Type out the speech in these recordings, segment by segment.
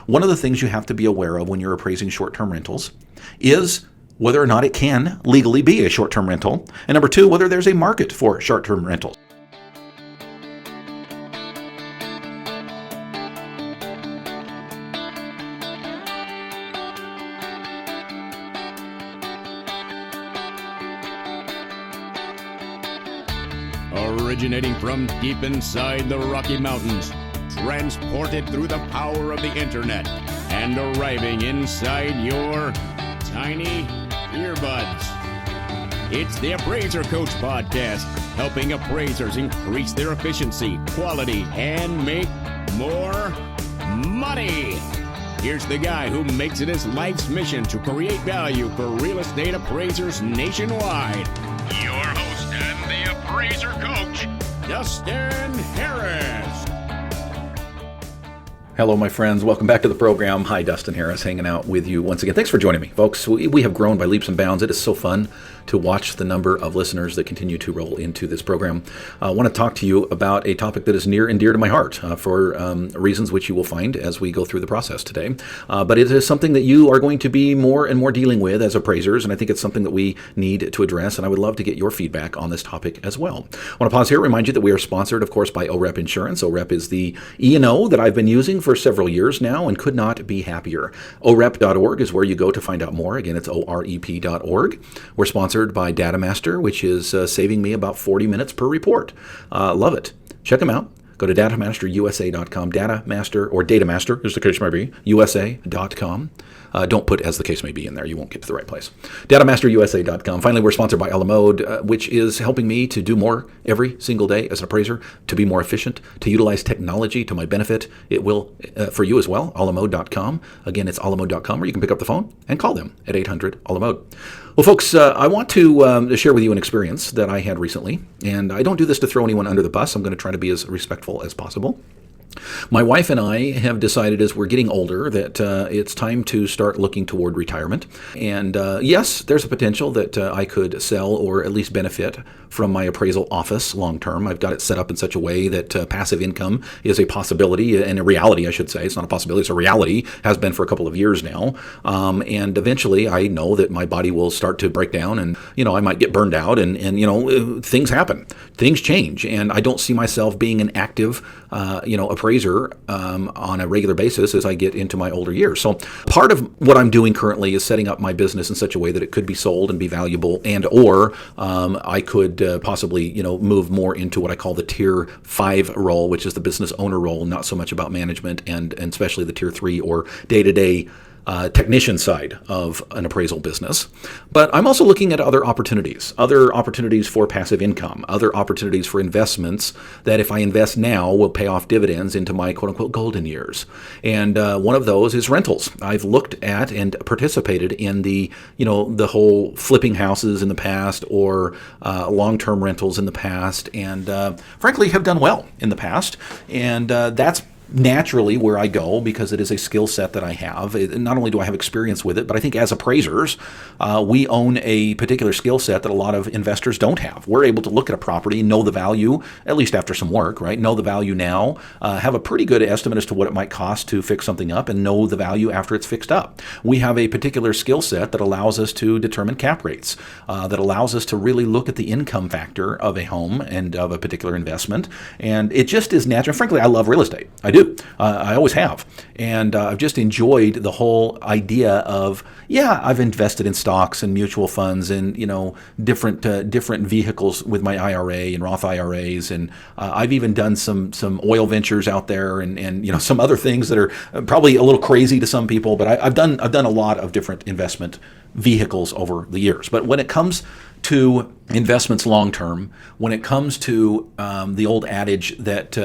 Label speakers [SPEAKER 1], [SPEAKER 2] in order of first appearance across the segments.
[SPEAKER 1] one of the things you have to be aware of when you're appraising short-term rentals is whether or not it can legally be a short-term rental, and number two, whether there's a market for short-term rentals.
[SPEAKER 2] Originating from deep inside the Rocky Mountains, transported through the power of the internet, and arriving inside your tiny earbuds. It's the Appraiser Coach Podcast, helping appraisers increase their efficiency, quality, and make more money. Here's the guy who makes it his life's mission to create value for real estate appraisers nationwide. Your host and the Appraiser Coach, Dustin Harris.
[SPEAKER 1] Hello, my friends. Welcome back to the program. Hi, Dustin Harris, hanging out with you once again. Thanks for joining me, folks. We have grown by leaps and bounds. It is so fun to watch the number of listeners that continue to roll into this program. I want to talk to you about a topic that is near and dear to my heart for reasons which you will find as we go through the process today. But it is something that you are going to be more and more dealing with as appraisers, and I think it's something that we need to address, and I would love to get your feedback on this topic as well. I want to pause here and remind you that we are sponsored, of course, by OREP Insurance. OREP is the E&O that I've been using for several years now and could not be happier. OREP.org is where you go to find out more. Again, it's OREP.org. We're sponsored by DataMaster, which is saving me about 40 minutes per report. Love it. Check them out. Go to datamasterusa.com, Datamaster, or Datamaster, as the case may be, USA.com. Don't put as the case may be in there. You won't get to the right place. Datamasterusa.com. Finally, we're sponsored by Alamode, which is helping me to do more every single day as an appraiser, to be more efficient, to utilize technology to my benefit. It will for you as well, alamode.com. Again, it's alamode.com, or you can pick up the phone and call them at 800-ALAMODE. Well, folks, I want to share with you an experience that I had recently, and I don't do this to throw anyone under the bus. I'm going to try to be as respectful as possible. My wife and I have decided as we're getting older that it's time to start looking toward retirement. And yes, there's a potential that I could sell or at least benefit from my appraisal office long term. I've got it set up in such a way that passive income is a possibility and a reality, I should say. It's not a possibility, it's a reality, has been for a couple of years now. And eventually I know that my body will start to break down and, I might get burned out and things happen. Things change. And I don't see myself being an active, appraiser on a regular basis as I get into my older years. So part of what I'm doing currently is setting up my business in such a way that it could be sold and be valuable, and or I could possibly move more into what I call the Tier 5 role, which is the business owner role, not so much about management and especially the Tier 3 or day-to-day technician side of an appraisal business. But I'm also looking at other opportunities for passive income, other opportunities for investments that if I invest now will pay off dividends into my quote-unquote golden years. And one of those is rentals. I've looked at and participated in the whole flipping houses in the past or long-term rentals in the past, and frankly have done well in the past. And that's naturally where I go because it is a skill set that I have. Not only do I have experience with it, but I think as appraisers, we own a particular skill set that a lot of investors don't have. We're able to look at a property, know the value, at least after some work, right? Know the value now, have a pretty good estimate as to what it might cost to fix something up, and know the value after it's fixed up. We have a particular skill set that allows us to determine cap rates, that allows us to really look at the income factor of a home and of a particular investment. And it just is natural. Frankly, I love real estate. I do. I always have. And I've just enjoyed the whole idea of, I've invested in stocks and mutual funds and, different vehicles with my IRA and Roth IRAs. And I've even done some oil ventures out there and some other things that are probably a little crazy to some people, but I've done a lot of different investment vehicles over the years. But when it comes to investments long term, when it comes to the old adage that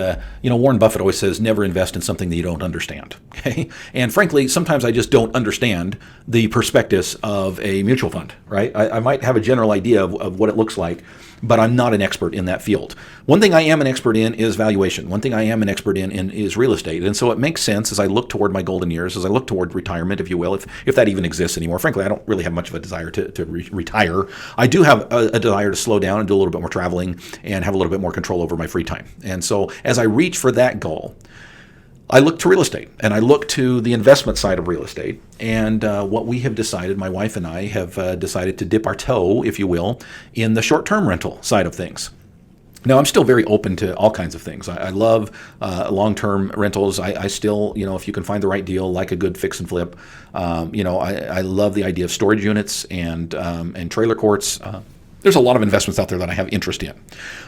[SPEAKER 1] Warren Buffett always says, never invest in something that you don't understand. Okay, and frankly, sometimes I just don't understand the prospectus of a mutual fund. Right, I might have a general idea of what it looks like, but I'm not an expert in that field. One thing I am an expert in is valuation. One thing I am an expert in is real estate. And so it makes sense as I look toward my golden years, as I look toward retirement, if you will, if that even exists anymore. Frankly, I don't really have much of a desire to retire. I do have a desire to slow down and do a little bit more traveling and have a little bit more control over my free time. And so as I reach for that goal, I look to real estate, and I look to the investment side of real estate. And what we have decided, my wife and I have decided to dip our toe, if you will, in the short-term rental side of things. Now, I'm still very open to all kinds of things. I love long-term rentals. I still, if you can find the right deal, like a good fix and flip. I love the idea of storage units and trailer courts. There's a lot of investments out there that I have interest in.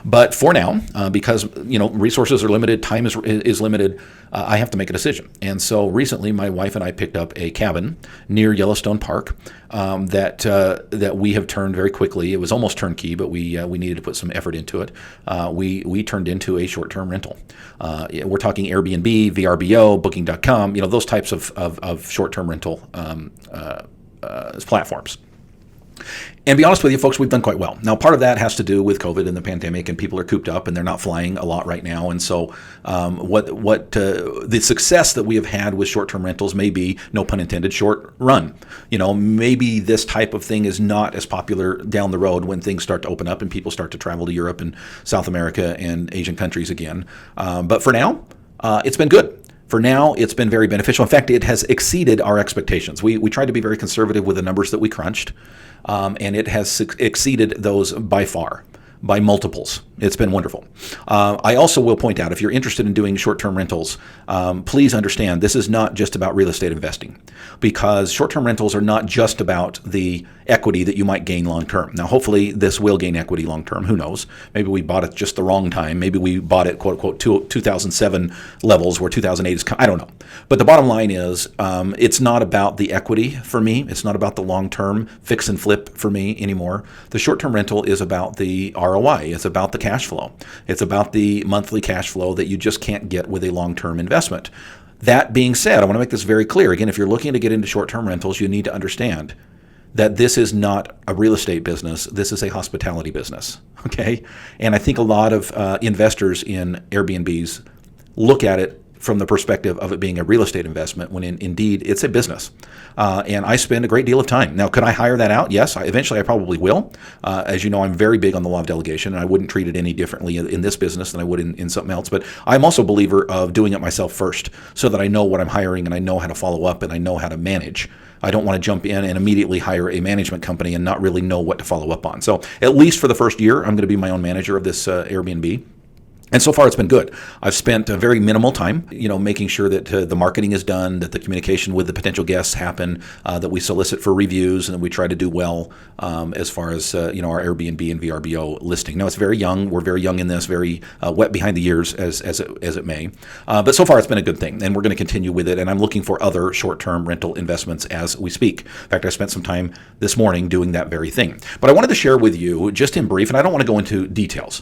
[SPEAKER 1] But for now, because resources are limited, time is limited, I have to make a decision. And so recently, my wife and I picked up a cabin near Yellowstone Park that we have turned very quickly. It was almost turnkey, but we needed to put some effort into it. We turned into a short-term rental. We're talking Airbnb, VRBO, Booking.com, those types of short-term rental platforms. And to be honest with you, folks, we've done quite well. Now, part of that has to do with COVID and the pandemic, and people are cooped up and they're not flying a lot right now. And so the success that we have had with short-term rentals may be, no pun intended, short run. Maybe this type of thing is not as popular down the road when things start to open up and people start to travel to Europe and South America and Asian countries again. But for now, it's been good. For now, it's been very beneficial. In fact, it has exceeded our expectations. We tried to be very conservative with the numbers that we crunched, and it has exceeded those by far, by multiples. It's been wonderful. I also will point out, if you're interested in doing short-term rentals, please understand this is not just about real estate investing, because short-term rentals are not just about the equity that you might gain long-term. Now, hopefully, this will gain equity long-term. Who knows? Maybe we bought it just the wrong time. Maybe we bought it, quote-unquote, 2007 levels where 2008 is. I don't know. But the bottom line is it's not about the equity for me. It's not about the long-term fix and flip for me anymore. The short-term rental is about the ROI. It's about the cash flow. It's about the monthly cash flow that you just can't get with a long-term investment. That being said, I want to make this very clear. Again, if you're looking to get into short-term rentals, you need to understand that this is not a real estate business. This is a hospitality business, okay? And I think a lot of investors in Airbnbs look at it from the perspective of it being a real estate investment when indeed it's a business. And I spend a great deal of time. Now, could I hire that out? Yes, eventually I probably will. As you know, I'm very big on the law of delegation, and I wouldn't treat it any differently in this business than I would in something else. But I'm also a believer of doing it myself first so that I know what I'm hiring and I know how to follow up and I know how to manage. I don't want to jump in and immediately hire a management company and not really know what to follow up on. So at least for the first year, I'm going to be my own manager of this Airbnb. And so far, it's been good. I've spent a very minimal time, making sure that the marketing is done, that the communication with the potential guests happen, that we solicit for reviews, and that we try to do well as far as our Airbnb and VRBO listing. Now, it's very young. We're very young in this, very wet behind the ears, as it may. But so far, it's been a good thing, and we're going to continue with it. And I'm looking for other short-term rental investments as we speak. In fact, I spent some time this morning doing that very thing. But I wanted to share with you, just in brief, and I don't want to go into details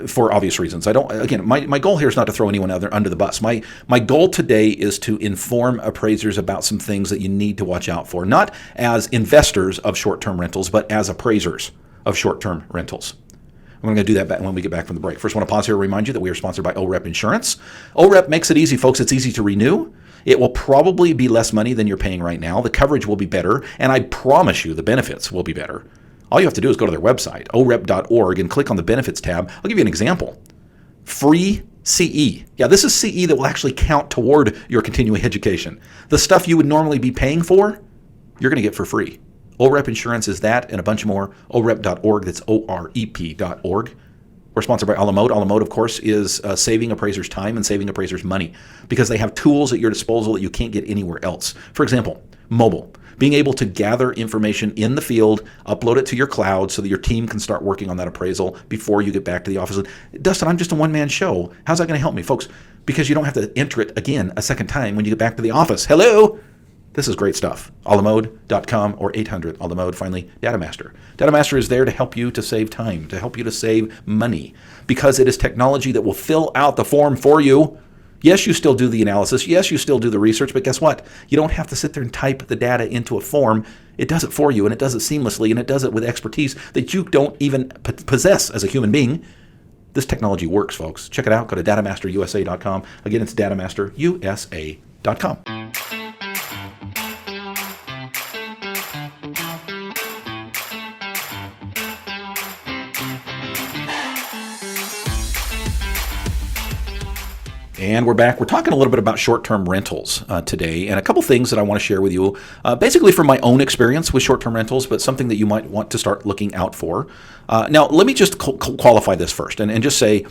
[SPEAKER 1] for obvious reasons. My goal here is not to throw anyone under the bus. My goal today is to inform appraisers about some things that you need to watch out for, not as investors of short-term rentals, but as appraisers of short-term rentals. I'm going to do that when we get back from the break. First, I want to pause here and remind you that we are sponsored by OREP Insurance. OREP makes it easy, folks. It's easy to renew. It will probably be less money than you're paying right now. The coverage will be better, and I promise you the benefits will be better. All you have to do is go to their website, orep.org, and click on the benefits tab. I'll give you an example. Free CE. Yeah, this is CE that will actually count toward your continuing education. The stuff you would normally be paying for, you're going to get for free. OREP Insurance is that and a bunch more. OREP.org, that's OREP.org. We're sponsored by Alamode. Alamode, of course, is saving appraisers time and saving appraisers money because they have tools at your disposal that you can't get anywhere else. For example, mobile. Being able to gather information in the field, upload it to your cloud so that your team can start working on that appraisal before you get back to the office. Dustin, I'm just a one-man show. How's that going to help me? Folks, because you don't have to enter it again a second time when you get back to the office. Hello? This is great stuff. Alamode.com or 800 Alamode. Finally, DataMaster. DataMaster is there to help you to save time, to help you to save money, because it is technology that will fill out the form for you. Yes, you still do the analysis. Yes, you still do the research, but guess what? You don't have to sit there and type the data into a form. It does it for you, and it does it seamlessly, and it does it with expertise that you don't even possess as a human being. This technology works, folks. Check it out. Go to datamasterusa.com. Again, it's datamasterusa.com. And we're back. We're talking a little bit about short-term rentals today, and a couple things that I want to share with you, basically from my own experience with short-term rentals, but something that you might want to start looking out for. Now, let me just qualify this first and just say,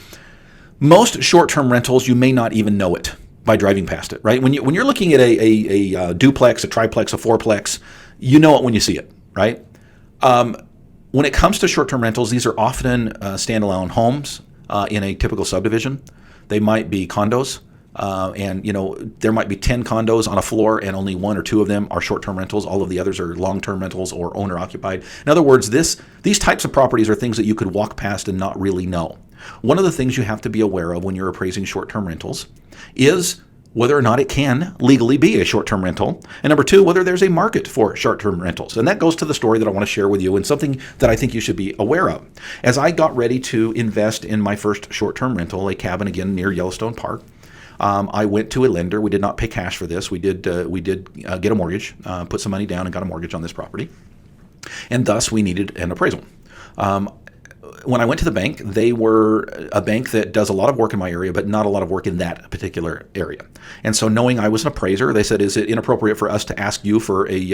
[SPEAKER 1] most short-term rentals, you may not even know it by driving past it, right? When you're looking at a duplex, a triplex, a fourplex, you know it when you see it, right? When it comes to short-term rentals, these are often standalone homes in a typical subdivision. They might be condos, and there might be 10 condos on a floor, and only 1 or 2 of them are short-term rentals. All of the others are long-term rentals or owner-occupied. In other words, these types of properties are things that you could walk past and not really know. One of the things you have to be aware of when you're appraising short-term rentals is whether or not it can legally be a short-term rental, and number 2, whether there's a market for short-term rentals. And that goes to the story that I want to share with you, and something that I think you should be aware of. As I got ready to invest in my first short-term rental, a cabin again near Yellowstone Park, I went to a lender. We did not pay cash for this. We did get a mortgage, put some money down and got a mortgage on this property, and thus we needed an appraisal. When I went to the bank, they were a bank that does a lot of work in my area, but not a lot of work in that particular area. And so knowing I was an appraiser, they said, is it inappropriate for us to ask you for a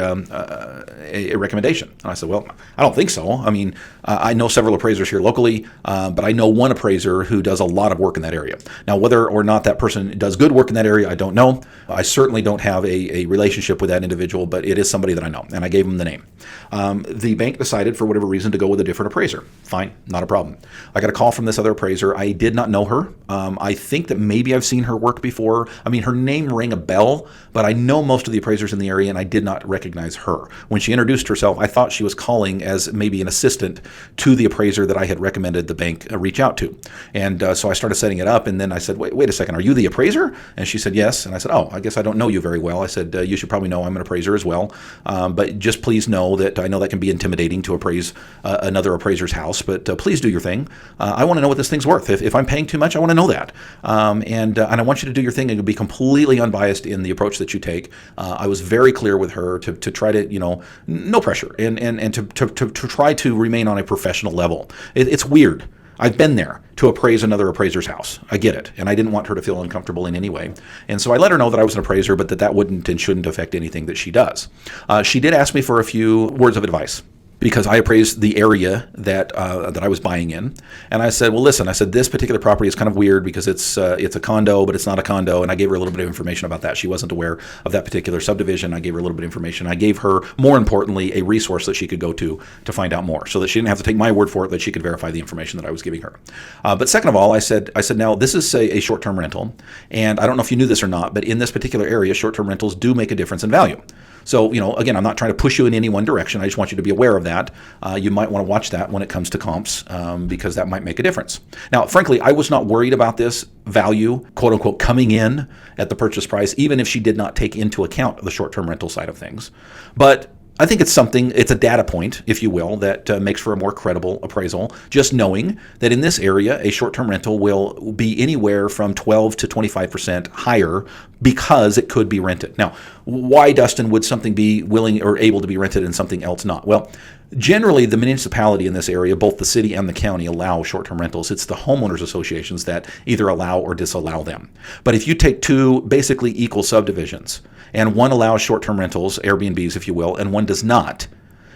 [SPEAKER 1] recommendation? And I said, well, I don't think so. I mean, I know several appraisers here locally, but I know one appraiser who does a lot of work in that area. Now, whether or not that person does good work in that area, I don't know. I certainly don't have a relationship with that individual, but it is somebody that I know, and I gave him the name. The bank decided, for whatever reason, to go with a different appraiser. Fine, not a problem. I got a call from this other appraiser. I did not know her. I think that maybe I've seen her work before. I mean, her name rang a bell, but I know most of the appraisers in the area, and I did not recognize her. When she introduced herself, I thought she was calling as maybe an assistant to the appraiser that I had recommended the bank reach out to. And so I started setting it up, and then I said, wait a second, are you the appraiser? And she said, yes. And I said, oh, I guess I don't know you very well. I said, you should probably know I'm an appraiser as well. But just please know that I know that can be intimidating to appraise another appraiser's house, but please do your thing. I want to know what this thing's worth. If I'm paying too much, I want to know that. And I want you to do your thing and be completely unbiased in the approach that you take. I was very clear with her to try to, no pressure, and to try to remain on a professional level. It's weird. I've been there to appraise another appraiser's house. I get it. And I didn't want her to feel uncomfortable in any way. And so I let her know that I was an appraiser, but that wouldn't and shouldn't affect anything that she does. She did ask me for a few words of advice, because I appraised the area that I was buying in. And I said, well, listen, this particular property is kind of weird because it's a condo, but it's not a condo. And I gave her a little bit of information about that. She wasn't aware of that particular subdivision. I gave her a little bit of information. I gave her, more importantly, a resource that she could go to find out more, so that she didn't have to take my word for it, that she could verify the information that I was giving her. But second of all, I said, now this is a short-term rental. And I don't know if you knew this or not, but in this particular area, short-term rentals do make a difference in value. So, again, I'm not trying to push you in any one direction. I just want you to be aware of that. You might want to watch that when it comes to comps, because that might make a difference. Now, frankly, I was not worried about this value, quote unquote, coming in at the purchase price, even if she did not take into account the short-term rental side of things. But I think it's a data point, if you will, that makes for a more credible appraisal, just knowing that in this area, a short-term rental will be anywhere from 12 to 25% higher because it could be rented. Now, why, Dustin, would something be willing or able to be rented and something else not? Well, generally, the municipality in this area, both the city and the county, allow short-term rentals. It's the homeowners associations that either allow or disallow them. But if you take two basically equal subdivisions, and one allows short-term rentals, AirBNBs, if you will, and one does not,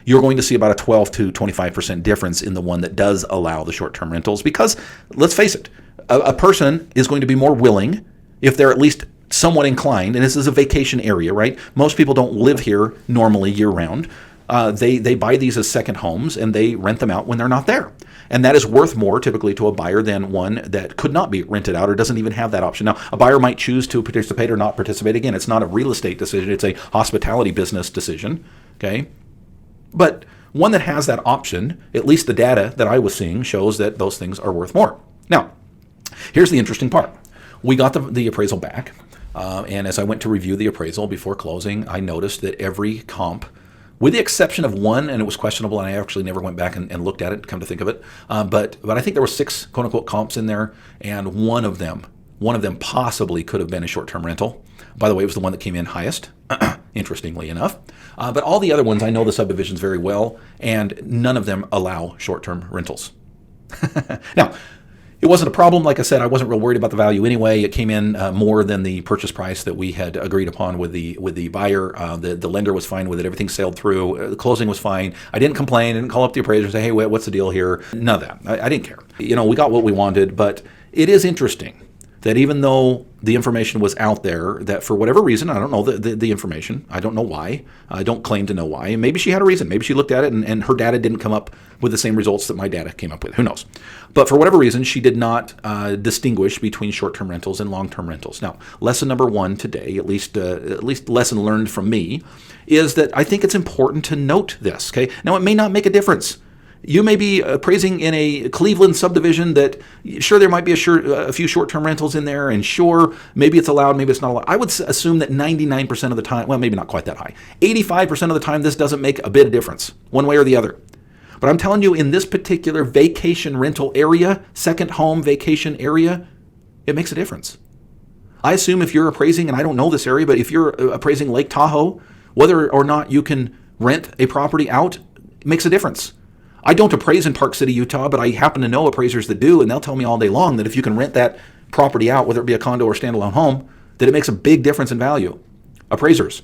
[SPEAKER 1] you're going to see about a 12 to 25% difference in the one that does allow the short-term rentals. Because, let's face it, a person is going to be more willing if they're at least somewhat inclined, and this is a vacation area, right? Most people don't live here normally year-round. They buy these as second homes, and they rent them out when they're not there. And that is worth more typically to a buyer than one that could not be rented out or doesn't even have that option. Now, a buyer might choose to participate or not participate. Again, it's not a real estate decision. It's a hospitality business decision, okay? But one that has that option, at least the data that I was seeing shows that those things are worth more. Now, here's the interesting part. We got the appraisal back, and as I went to review the appraisal before closing, I noticed that every comp, with the exception of one, and it was questionable, and I actually never went back and looked at it, come to think of it. But I think there were 6 quote-unquote comps in there, and one of them possibly could have been a short-term rental. By the way, it was the one that came in highest, interestingly enough. But all the other ones, I know the subdivisions very well, and none of them allow short-term rentals. Now, It wasn't a problem. Like I said, I wasn't real worried about the value anyway. It came in more than the purchase price that we had agreed upon with the buyer. The lender was fine with it. Everything sailed through. The closing was fine. I didn't complain. I didn't call up the appraiser and say, hey, what's the deal here? None of that. I didn't care. We got what we wanted, but it is interesting that even though the information was out there, that for whatever reason, I don't know the information, I don't know why, I don't claim to know why, and maybe she had a reason, maybe she looked at it and her data didn't come up with the same results that my data came up with, who knows. But for whatever reason, she did not distinguish between short-term rentals and long-term rentals. Now, lesson number one today, at least lesson learned from me, is that I think it's important to note this, okay? Now, it may not make a difference. You may be appraising in a Cleveland subdivision that, sure, there might be a few short-term rentals in there, and sure, maybe it's allowed, maybe it's not allowed. I would assume that 99% of the time, well, maybe not quite that high, 85% of the time, this doesn't make a bit of difference, one way or the other. But I'm telling you, in this particular vacation rental area, second home vacation area, it makes a difference. I assume if you're appraising, and I don't know this area, but if you're appraising Lake Tahoe, whether or not you can rent a property out makes a difference. I don't appraise in Park City, Utah, but I happen to know appraisers that do, and they'll tell me all day long that if you can rent that property out, whether it be a condo or standalone home, that it makes a big difference in value. Appraisers,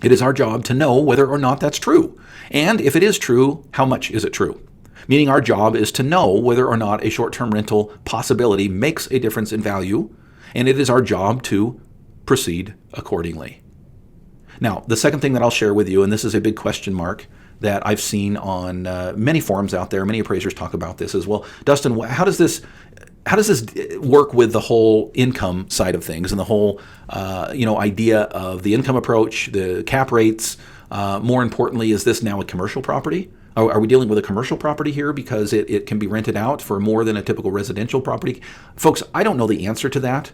[SPEAKER 1] it is our job to know whether or not that's true. And if it is true, how much is it true? Meaning our job is to know whether or not a short-term rental possibility makes a difference in value, and it is our job to proceed accordingly. Now, the second thing that I'll share with you, and this is a big question mark, that I've seen on many forums out there, many appraisers talk about this as well. Dustin, how does this work with the whole income side of things and the whole idea of the income approach, the cap rates? More importantly, is this now a commercial property? Are we dealing with a commercial property here because it can be rented out for more than a typical residential property? Folks, I don't know the answer to that.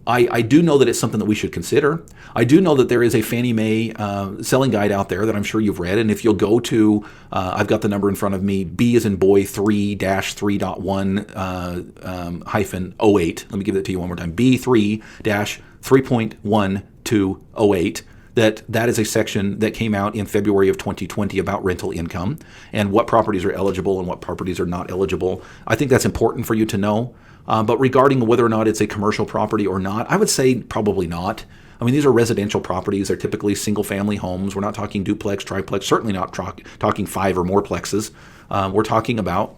[SPEAKER 1] I do know that it's something that we should consider. I do know that there is a Fannie Mae selling guide out there that I'm sure you've read. And if you'll go to, I've got the number in front of me, B as in boy 3-3.1 hyphen 08. Let me give it to you one more time. B3-3.1208. That is a section that came out in February of 2020 about rental income and what properties are eligible and what properties are not eligible. I think that's important for you to know. But regarding whether or not it's a commercial property or not, I would say probably not. I mean, these are residential properties. They're typically single-family homes. We're not talking duplex, triplex, certainly not talking 5 or more plexes. We're talking about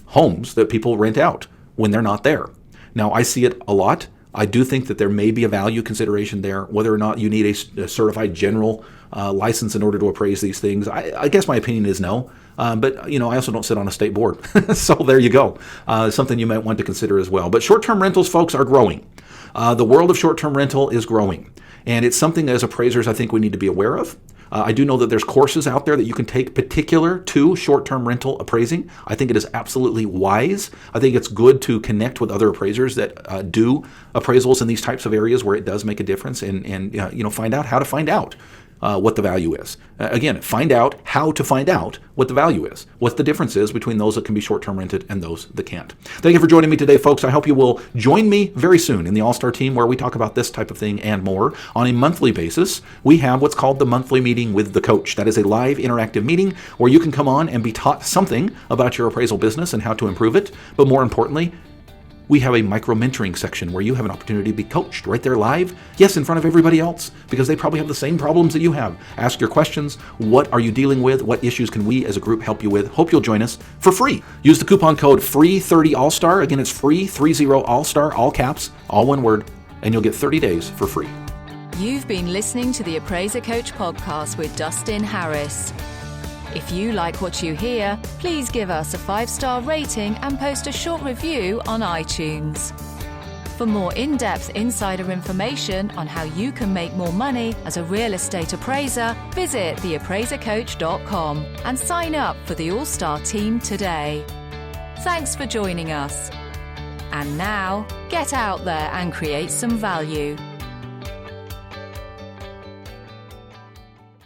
[SPEAKER 1] homes that people rent out when they're not there. Now, I see it a lot. I do think that there may be a value consideration there, whether or not you need a certified general license in order to appraise these things. I guess my opinion is no. But I also don't sit on a state board. So there you go. Something you might want to consider as well. But short-term rentals, folks, are growing. The world of short-term rental is growing. And it's something as appraisers I think we need to be aware of. I do know that there's courses out there that you can take particular to short-term rental appraising. I think it is absolutely wise. I think it's good to connect with other appraisers that do appraisals in these types of areas where it does make a difference and find out how to find out what the value is. Again, find out how to find out what the value is, what the difference is between those that can be short-term rented and those that can't. Thank you for joining me today, folks. I hope you will join me very soon in the All-Star team where we talk about this type of thing and more. On a monthly basis, we have what's called the monthly meeting with the coach. That is a live interactive meeting where you can come on and be taught something about your appraisal business and how to improve it. But more importantly, we have a micro-mentoring section where you have an opportunity to be coached right there live, yes, in front of everybody else, because they probably have the same problems that you have. Ask your questions. What are you dealing with? What issues can we as a group help you with? Hope you'll join us for free. Use the coupon code FREE30ALLSTAR. Again, it's FREE30ALLSTAR, all caps, all one word, and you'll get 30 days for free.
[SPEAKER 3] You've been listening to the Appraiser Coach podcast with Dustin Harris. If you like what you hear, please give us a 5-star rating and post a short review on iTunes. For more in-depth insider information on how you can make more money as a real estate appraiser, visit theappraisercoach.com and sign up for the All-Star team today. Thanks for joining us. And now, get out there and create some value.